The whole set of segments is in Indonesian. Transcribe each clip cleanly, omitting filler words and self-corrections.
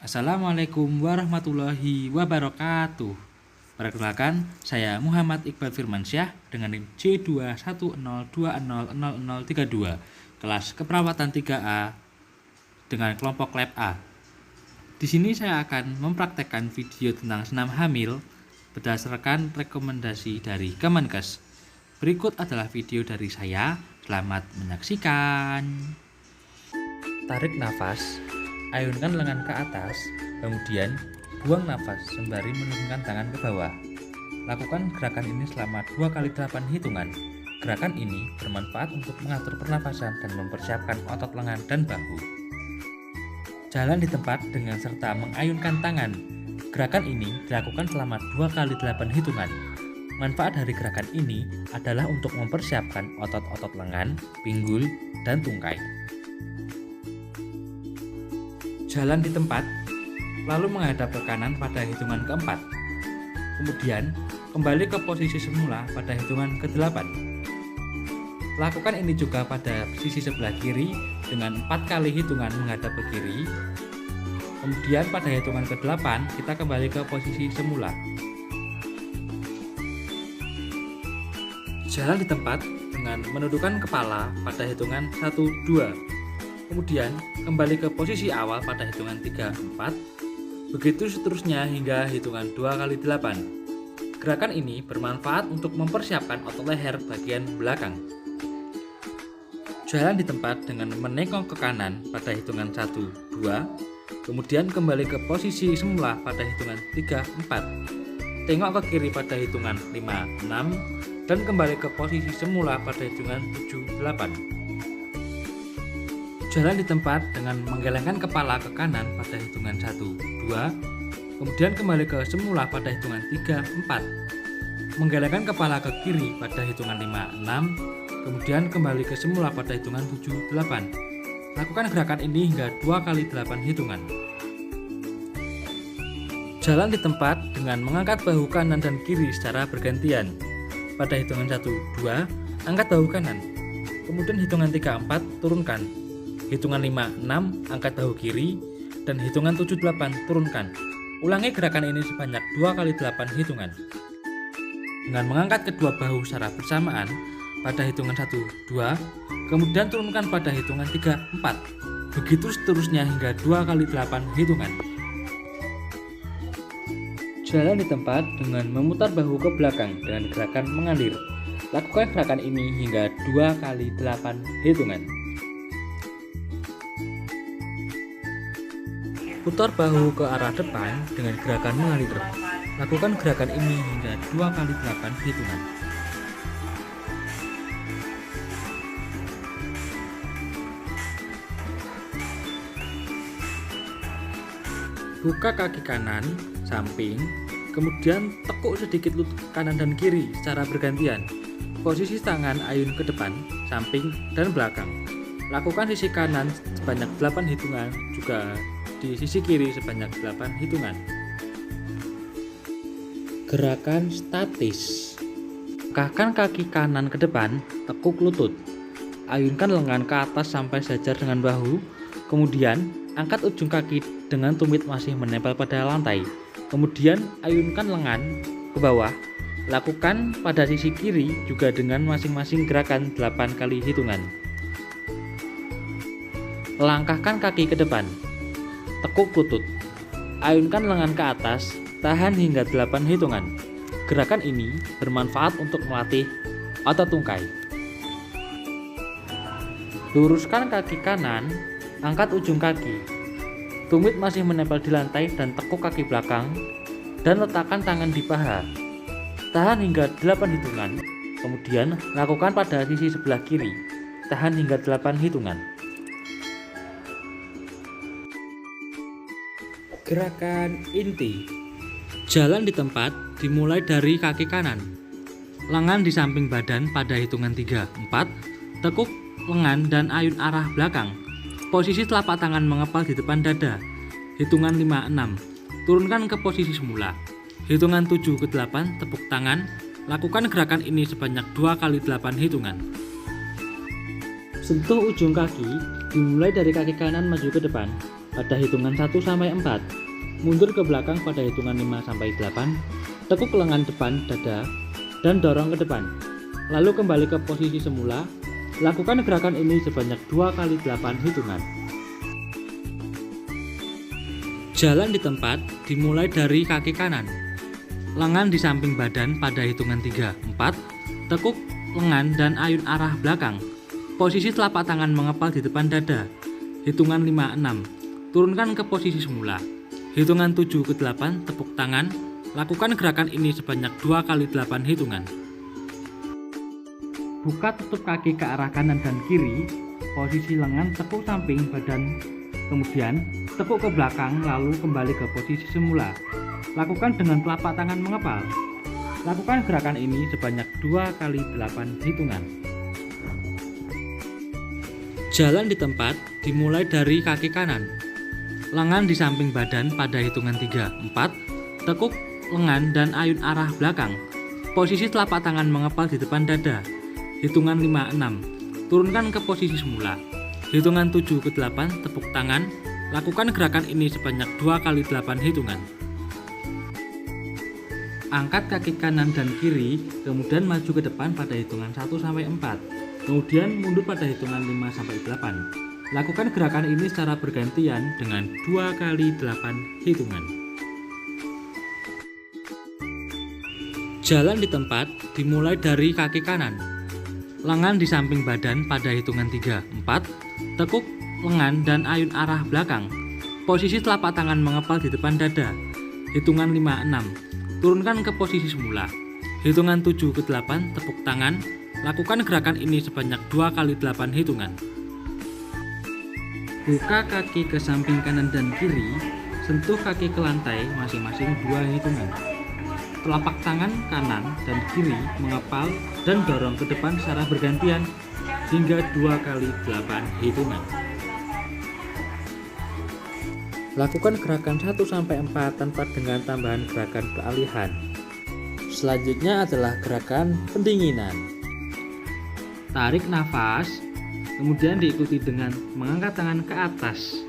Assalamualaikum warahmatullahi wabarakatuh. Perkenalkan, saya Muhammad Iqbal Firmansyah dengan NIM J2102000032, kelas keperawatan 3A dengan kelompok lab A. Di sini saya akan mempraktekkan video tentang senam hamil berdasarkan rekomendasi dari Kemenkes. Berikut adalah video dari saya. Selamat menyaksikan. Tarik nafas. Ayunkan lengan ke atas, kemudian buang nafas sembari menurunkan tangan ke bawah. Lakukan gerakan ini selama 2x8 hitungan. Gerakan ini bermanfaat untuk mengatur pernafasan dan mempersiapkan otot lengan dan bahu. Jalan di tempat dengan serta mengayunkan tangan. Gerakan ini dilakukan selama 2x8 hitungan. Manfaat dari gerakan ini adalah untuk mempersiapkan otot-otot lengan, pinggul, dan tungkai. Jalan di tempat, lalu menghadap ke kanan pada hitungan keempat. Kemudian, kembali ke posisi semula pada hitungan ke-8. Lakukan ini juga pada sisi sebelah kiri dengan 4 kali hitungan menghadap ke kiri. Kemudian pada hitungan ke-8, kita kembali ke posisi semula. Jalan di tempat dengan menundukkan kepala pada hitungan 1, 2. Kemudian kembali ke posisi awal pada hitungan 3, 4. Begitu seterusnya hingga hitungan 2x8. Gerakan ini bermanfaat untuk mempersiapkan otot leher bagian belakang. Jalan di tempat dengan menengok ke kanan pada hitungan 1, 2. Kemudian kembali ke posisi semula pada hitungan 3, 4. Tengok ke kiri pada hitungan 5, 6. Dan kembali ke posisi semula pada hitungan 7, 8. Jalan di tempat dengan menggelengkan kepala ke kanan pada hitungan 1, 2. Kemudian kembali ke semula pada hitungan 3, 4. Menggelengkan kepala ke kiri pada hitungan 5, 6. Kemudian kembali ke semula pada hitungan 7, 8. Lakukan gerakan ini hingga 2x8 hitungan. Jalan di tempat dengan mengangkat bahu kanan dan kiri secara bergantian. Pada hitungan 1, 2, angkat bahu kanan. Kemudian hitungan 3, 4, turunkan. Hitungan 5, 6, angkat bahu kiri. Dan hitungan 7, 8, turunkan. Ulangi gerakan ini sebanyak 2x8 hitungan. Dengan mengangkat kedua bahu secara bersamaan pada hitungan 1, 2, kemudian turunkan pada hitungan 3, 4. Begitu seterusnya hingga 2x8 hitungan. Jalan di tempat dengan memutar bahu ke belakang dengan gerakan mengalir. Lakukan gerakan ini hingga 2x8 hitungan. Putar bahu ke arah depan dengan gerakan mengalir. Lakukan gerakan ini hingga 2x8 hitungan. Buka kaki kanan, samping, kemudian tekuk sedikit lutut kanan dan kiri secara bergantian. Posisi tangan ayun ke depan, samping, dan belakang. Lakukan sisi kanan sebanyak 8 hitungan, juga di sisi kiri sebanyak 8 hitungan. Gerakan statis. Langkahkan kaki kanan ke depan, tekuk lutut. Ayunkan lengan ke atas sampai sejajar dengan bahu. Kemudian, angkat ujung kaki dengan tumit masih menempel pada lantai. Kemudian, ayunkan lengan ke bawah. Lakukan pada sisi kiri juga dengan masing-masing gerakan 8 kali hitungan. Langkahkan kaki ke depan. Tekuk lutut. Ayunkan lengan ke atas, tahan hingga 8 hitungan. Gerakan ini bermanfaat untuk melatih otot tungkai. Luruskan kaki kanan, angkat ujung kaki. Tumit masih menempel di lantai dan tekuk kaki belakang, dan letakkan tangan di paha. Tahan hingga 8 hitungan. Kemudian lakukan pada sisi sebelah kiri. Tahan hingga 8 hitungan. Gerakan inti. Jalan di tempat dimulai dari kaki kanan. Lengan di samping badan pada hitungan 3, 4. Tekuk lengan dan ayun arah belakang. Posisi telapak tangan mengepal di depan dada. Hitungan 5, 6. Turunkan ke posisi semula. Hitungan 7 ke 8, tepuk tangan. Lakukan gerakan ini sebanyak 2x8 hitungan. Sentuh ujung kaki, dimulai dari kaki kanan maju ke depan. pada hitungan 1 sampai 4. Mundur ke belakang pada hitungan 5 sampai 8. Tekuk lengan depan dada dan dorong ke depan. Lalu kembali ke posisi semula. Lakukan gerakan ini sebanyak 2 kali 8 hitungan. Jalan di tempat dimulai dari kaki kanan. Lengan di samping badan pada hitungan 3, 4. Tekuk lengan dan ayun arah belakang. Posisi telapak tangan mengepal di depan dada. Hitungan 5, 6. Turunkan ke posisi semula. Hitungan 7 ke 8, tepuk tangan. Lakukan gerakan ini sebanyak 2 kali 8 hitungan. Buka tutup kaki ke arah kanan dan kiri. Posisi lengan tekuk samping badan. Kemudian tekuk ke belakang lalu kembali ke posisi semula. Lakukan dengan telapak tangan mengepal. Lakukan gerakan ini sebanyak 2 kali 8 hitungan. Jalan di tempat dimulai dari kaki kanan. Lengan di samping badan pada hitungan 3, 4. Tekuk lengan dan ayun arah belakang. Posisi telapak tangan mengepal di depan dada. Hitungan 5, 6. Turunkan ke posisi semula. Hitungan 7 ke 8, tepuk tangan. Lakukan gerakan ini sebanyak 2 kali 8 hitungan. Angkat kaki kanan dan kiri, kemudian maju ke depan pada hitungan 1 sampai 4. Kemudian mundur pada hitungan 5 sampai 8. Lakukan gerakan ini secara bergantian dengan 2 kali 8 hitungan. Jalan di tempat dimulai dari kaki kanan. Lengan di samping badan pada hitungan 3, 4. Tekuk lengan dan ayun arah belakang. Posisi telapak tangan mengepal di depan dada. Hitungan 5, 6. Turunkan ke posisi semula. Hitungan 7 ke 8, tepuk tangan. Lakukan gerakan ini sebanyak 2 kali 8 hitungan. Buka kaki ke samping kanan dan kiri. Sentuh kaki ke lantai masing-masing 2 hitungan. Telapak tangan kanan dan kiri mengepal dan dorong ke depan secara bergantian hingga 2 kali 8 hitungan. Lakukan gerakan 1 sampai 4 tanpa dengan tambahan gerakan peralihan. Selanjutnya adalah gerakan pendinginan. Tarik nafas, kemudian diikuti dengan mengangkat tangan ke atas.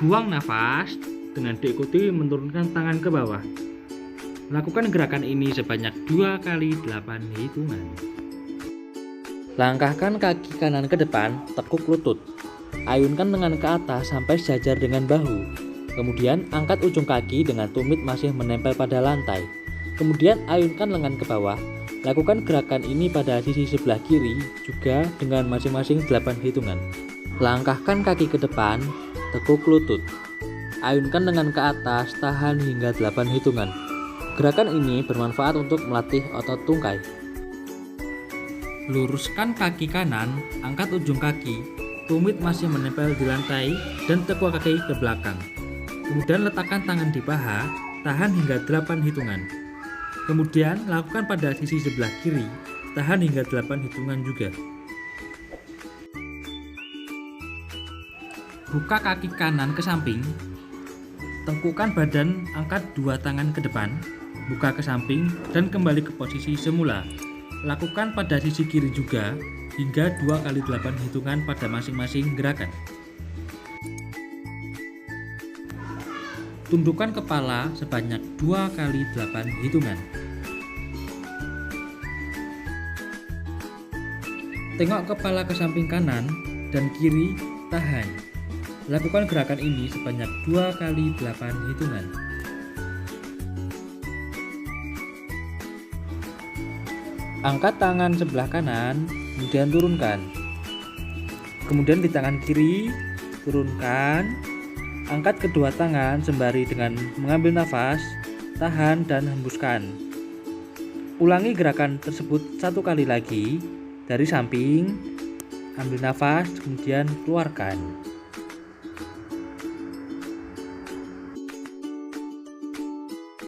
Buang nafas dengan diikuti menurunkan tangan ke bawah. Lakukan gerakan ini sebanyak 2 kali 8 hitungan. Langkahkan kaki kanan ke depan, tekuk lutut. Ayunkan lengan ke atas sampai sejajar dengan bahu. Kemudian angkat ujung kaki dengan tumit masih menempel pada lantai. Kemudian ayunkan lengan ke bawah. Lakukan gerakan ini pada sisi sebelah kiri juga dengan masing-masing 8 hitungan. Langkahkan kaki ke depan, tekuk lutut. Ayunkan lengan ke atas, tahan hingga 8 hitungan. Gerakan ini bermanfaat untuk melatih otot tungkai. Luruskan kaki kanan, angkat ujung kaki. Tumit masih menempel di lantai dan tekuk kaki ke belakang. Kemudian letakkan tangan di paha, tahan hingga 8 hitungan. Kemudian lakukan pada sisi sebelah kiri, tahan hingga 8 hitungan juga. Buka kaki kanan ke samping. Tengkukkan badan, angkat 2 tangan ke depan, buka ke samping dan kembali ke posisi semula. Lakukan pada sisi kiri juga hingga 2 kali 8 hitungan pada masing-masing gerakan. Tundukkan kepala sebanyak 2 kali 8 hitungan. Tengok kepala ke samping kanan dan kiri, tahan. Lakukan gerakan ini sebanyak 2 kali 8 hitungan. Angkat tangan sebelah kanan, kemudian turunkan. Kemudian di tangan kiri, turunkan. Angkat kedua tangan sembari dengan mengambil nafas, tahan dan hembuskan. Ulangi gerakan tersebut 1 kali lagi dari samping, ambil nafas, kemudian keluarkan.